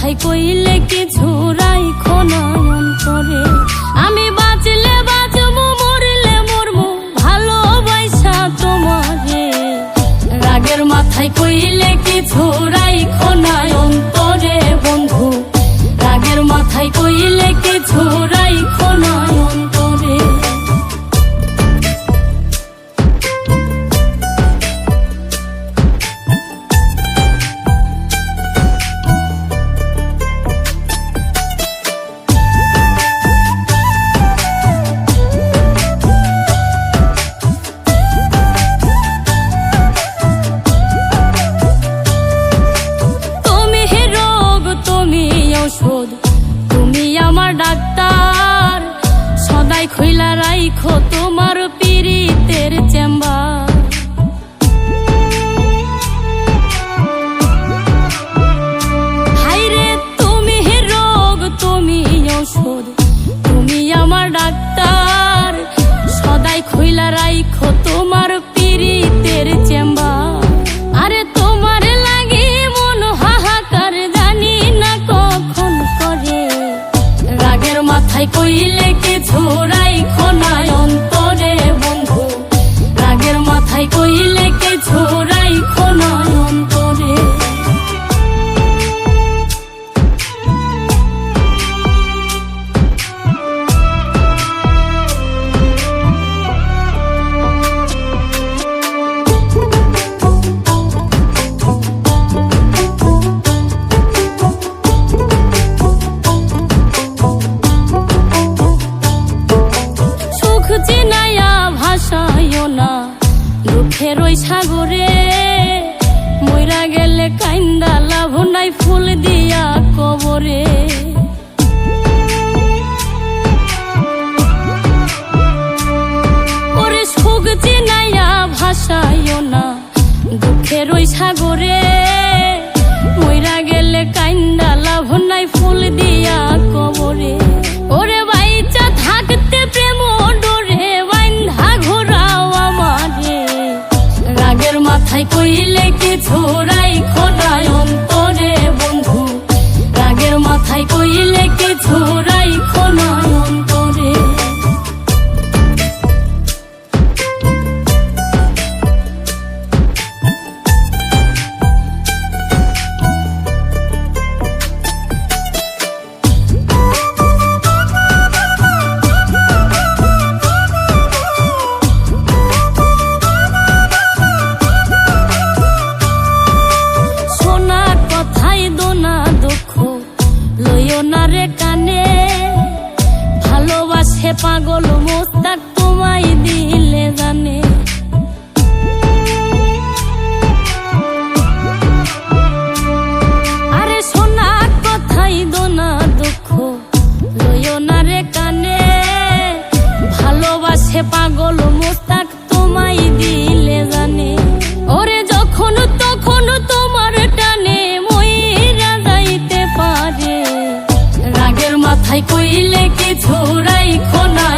মাথায় কইলে কিছু রাইখো না অন্তরে। আমি বাঁচলে বাঁচবো, মরলে মরবো, ভালোবাসা তোমারে। রাগের মাথায় কইলে কিছু রাইখো না অন্তরে বন্ধু, রাগের মাথায় কইলে কিছু রাইখো না অন্তরে। তুমি আমার ডাক্তার, সদাই খইলা রাইখো তোমার পীড়িতের চেম্বার। হাইরে তুমি রোগ, তুমি ঔষধ, তুমি আমার ডাক্তার, সদাই খইলা রাইখো তোমার পীড়িতের চেম্বার। আরে তোমার লাগি মন হাহাকার, জানি না কখন করে। রাগের মাথায় কইলে কিছু রাইখো না অন্তরে বন্ধু, রাগের মাথায় কইলে কিছু রাইখো না অন্তরে। চিনাইয়া ভাসাইও না দুঃখের ওই সাগরে, মইরা গেলে কাইন্দা লাভ নাই ফুল দিয়া কবরে। ওরে সুখ চিনাইয়া ভাসাইও না দুঃখের ওই সাগরে, মইরা গেলে কাইন্দা লাভ নাই ফুল দিয়া কবরে। ওরে বাইচা থাকতে প্রেম ডোরে বাইন্ধা ঘোরাও আমারে। রাগের মাথায় কইলে কিছু রাইখো না অন্তরে বন্ধু, রাগের মাথায় কইলে কিছু রাইখো না অন্তরে। রে কানে ভালোবাসে পাগল মোস্তাক তোমায় দিলে জানে। আরে সোনা কথাই দোনা দুঃখ লইও না রে কানে, ভালোবাসে পাগল মোস্তাক তোমায় দিলে জানে। ওরে যখন তখন তোমার টানে মইরা যাইতে পারে। রাগের মাথায় কইলে কিছু রাইখো না।